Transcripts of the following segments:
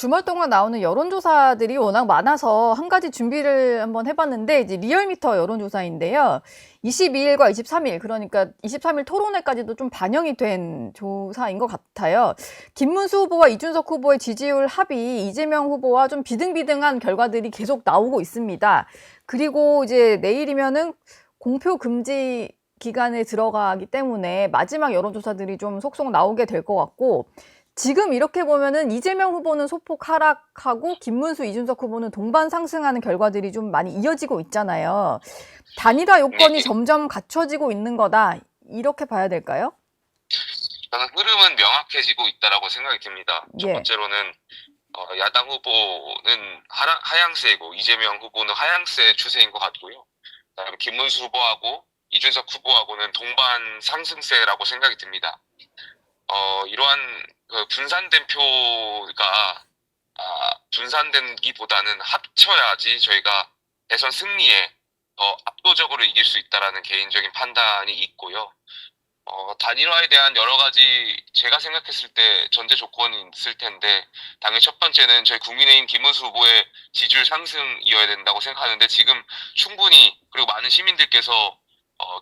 주말 동안 나오는 여론조사들이 워낙 많아서 한 가지 준비를 한번 해봤는데 이제 리얼미터 여론조사인데요. 22일과 23일 그러니까 23일 토론회까지도 좀 반영이 된 조사인 것 같아요. 김문수 후보와 이준석 후보의 지지율 합이 이재명 후보와 좀 비등비등한 결과들이 계속 나오고 있습니다. 그리고 이제 내일이면은 공표 금지 기간에 들어가기 때문에 마지막 여론조사들이 좀 속속 나오게 될 것 같고 지금 이렇게 보면은 이재명 후보는 소폭 하락하고 김문수, 이준석 후보는 동반 상승하는 결과들이 좀 많이 이어지고 있잖아요. 단일화 요건이 점점 갖춰지고 있는 거다. 이렇게 봐야 될까요? 저는 흐름은 명확해지고 있다라고 생각이 듭니다. 첫 예. 번째로는 야당 후보는 하향세이고 이재명 후보는 하향세 추세인 것 같고요. 그다음에 김문수 후보하고 이준석 후보하고는 동반 상승세라고 생각이 듭니다. 이러한 분산된 표가 분산된기보다는 합쳐야지 저희가 대선 승리에 더 압도적으로 이길 수 있다라는 개인적인 판단이 있고요. 단일화에 대한 여러 가지 제가 생각했을 때 전제 조건이 있을 텐데 당연히 첫 번째는 저희 국민의힘 김문수 후보의 지지율 상승이어야 된다고 생각하는데 지금 충분히 그리고 많은 시민들께서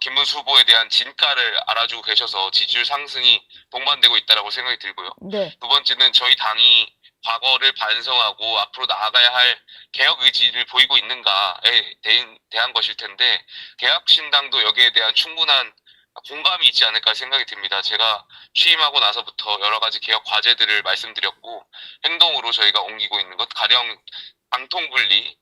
김문수 후보에 대한 진가를 알아주고 계셔서 지지율 상승이 동반되고 있다고 생각이 들고요. 네. 두 번째는 저희 당이 과거를 반성하고 앞으로 나아가야 할 개혁 의지를 보이고 있는가에 대한 것일 텐데 개혁신당도 여기에 대한 충분한 공감이 있지 않을까 생각이 듭니다. 제가 취임하고 나서부터 여러 가지 개혁 과제들을 말씀드렸고 행동으로 저희가 옮기고 있는 것 가령 당통분리,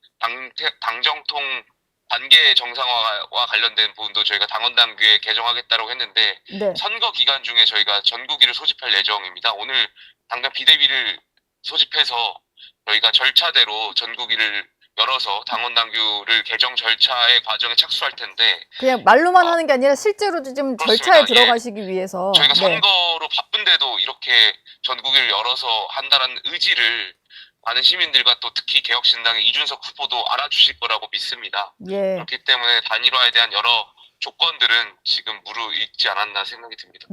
당정통 관계 정상화와 관련된 부분도 저희가 당원당규에 개정하겠다고 했는데 네. 선거 기간 중에 저희가 전국위를 소집할 예정입니다. 오늘 당장 비대위를 소집해서 저희가 절차대로 전국위를 열어서 당원당규를 개정 절차의 과정에 착수할 텐데 그냥 말로만 하는 게 아니라 실제로 좀 절차에 그렇습니다. 들어가시기 위해서. 저희가 네. 선거로 바쁜데도 이렇게 전국위를 열어서 한다는 의지를 많은 시민들과 또 특히 개혁신당의 이준석 후보도 알아주실 거라고 믿습니다. 예. 그렇기 때문에 단일화에 대한 여러 조건들은 지금 무르익지 않았나 생각이 듭니다.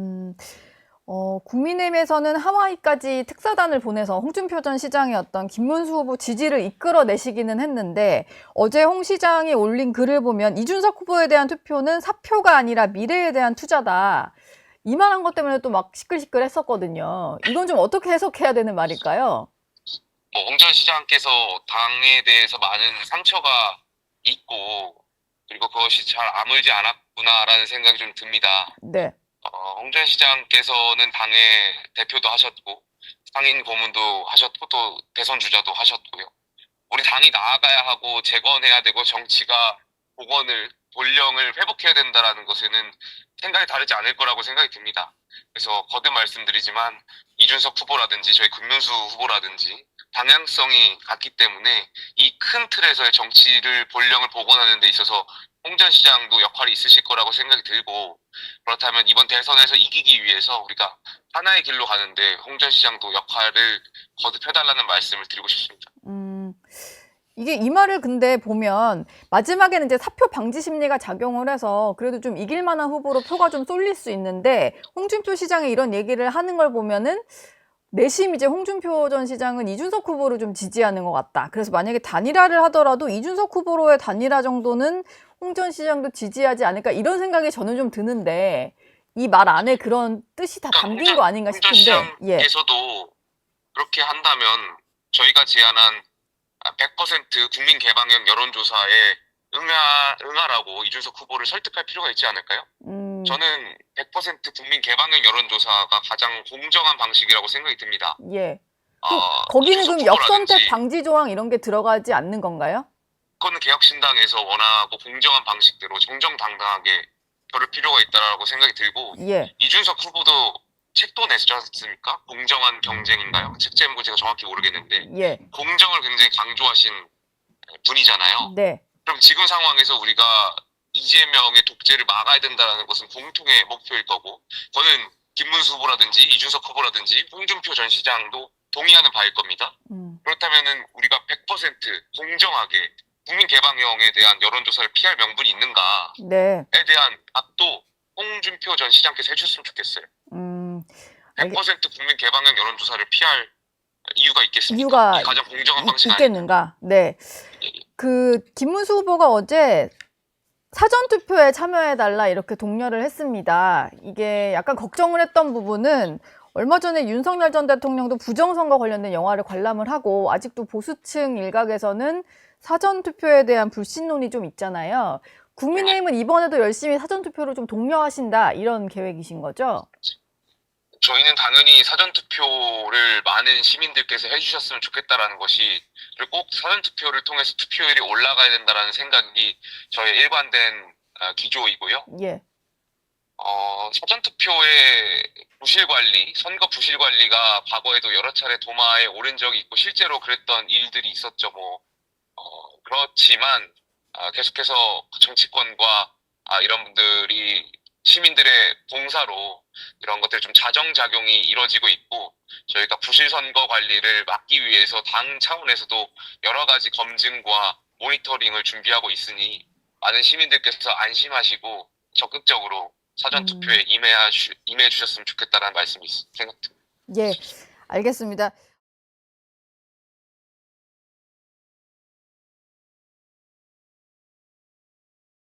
국민의힘에서는 하와이까지 특사단을 보내서 홍준표 전 시장의 어떤 김문수 후보 지지를 이끌어내시기는 했는데 어제 홍 시장이 올린 글을 보면 이준석 후보에 대한 투표는 사표가 아니라 미래에 대한 투자다. 이만한 것 때문에 또 막 시끌시끌했었거든요. 이건 좀 어떻게 해석해야 되는 말일까요? 홍 전 시장께서 당에 대해서 많은 상처가 있고 그리고 그것이 잘 아물지 않았구나라는 생각이 좀 듭니다. 네. 홍 전 시장께서는 당의 대표도 하셨고 상임 고문도 하셨고 또 대선 주자도 하셨고요. 우리 당이 나아가야 하고 재건해야 되고 정치가 복원을 본령을 회복해야 된다라는 것에는 생각이 다르지 않을 거라고 생각이 듭니다. 그래서 거듭 말씀드리지만 이준석 후보라든지 저희 김문수 후보라든지 방향성이 같기 때문에 이 큰 틀에서의 정치를 본령을 복원하는 데 있어서 홍 전 시장도 역할이 있으실 거라고 생각이 들고 그렇다면 이번 대선에서 이기기 위해서 우리가 하나의 길로 가는데 홍 전 시장도 역할을 거듭해달라는 말씀을 드리고 싶습니다. 이게 이 말을 근데 보면 마지막에는 이제 사표 방지 심리가 작용을 해서 그래도 좀 이길 만한 후보로 표가 좀 쏠릴 수 있는데 홍준표 시장이 이런 얘기를 하는 걸 보면은 내심 이제 홍준표 전 시장은 이준석 후보를 좀 지지하는 것 같다. 그래서 만약에 단일화를 하더라도 이준석 후보로의 단일화 정도는 홍 전 시장도 지지하지 않을까 이런 생각이 저는 좀 드는데 이 말 안에 그런 뜻이 다 담긴 거 아닌가 홍 전 싶은데 예. 시장께서도 그렇게 한다면 저희가 제안한 100% 국민 개방형 여론조사에 응하라고 이준석 후보를 설득할 필요가 있지 않을까요? 저는 100% 국민 개방형 여론조사가 가장 공정한 방식이라고 생각이 듭니다. 예. 거기는 그럼 역선택 방지 조항 이런 게 들어가지 않는 건가요? 그거는 개혁신당에서 원하고 공정한 방식대로 정정당당하게 겨룰 필요가 있다고 생각이 들고 예. 이준석 후보도 책도 내지 않습니까? 공정한 경쟁인가요? 책 제목을 제가 정확히 모르겠는데 예. 공정을 굉장히 강조하신 분이잖아요. 네. 그럼 지금 상황에서 우리가 이재명의 독재를 막아야 된다는 것은 공통의 목표일 거고 저는 김문수 후보라든지 이준석 후보라든지 홍준표 전 시장도 동의하는 바일 겁니다. 그렇다면 우리가 100% 공정하게 국민 개방형에 대한 여론조사를 피할 명분이 있는가에 네. 대한 답도 홍준표 전 시장께서 해주셨으면 좋겠어요. 100% 국민 개방형 여론조사를 피할 이유가 있겠습니까? 이유가 이게 가장 공정한 방식 아닌가요? 있겠는가? 네. 예, 예. 김문수 후보가 어제 사전투표에 참여해달라 이렇게 독려를 했습니다. 이게 약간 걱정을 했던 부분은 얼마 전에 윤석열 전 대통령도 부정선거 관련된 영화를 관람을 하고 아직도 보수층 일각에서는 사전투표에 대한 불신론이 좀 있잖아요. 국민의힘은 이번에도 열심히 사전투표를 좀 독려하신다 이런 계획이신 거죠? 저희는 당연히 사전투표를 많은 시민들께서 해주셨으면 좋겠다라는 것이, 그리고 꼭 사전투표를 통해서 투표율이 올라가야 된다라는 생각이 저의 일관된 기조이고요. 예. 사전투표의 부실관리, 선거 부실관리가 과거에도 여러 차례 도마에 오른 적이 있고 실제로 그랬던 일들이 있었죠. 그렇지만 계속해서 정치권과 이런 분들이 시민들의 봉사로 이런 것들 좀 자정작용이 이루어지고 있고, 저희가 부실 선거 관리를 막기 위해서 당 차원에서도 여러 가지 검증과 모니터링을 준비하고 있으니 많은 시민들께서 안심하시고 적극적으로 사전투표에 임해 주셨으면 좋겠다라는 말씀이 생각됩니다. 예, 알겠습니다.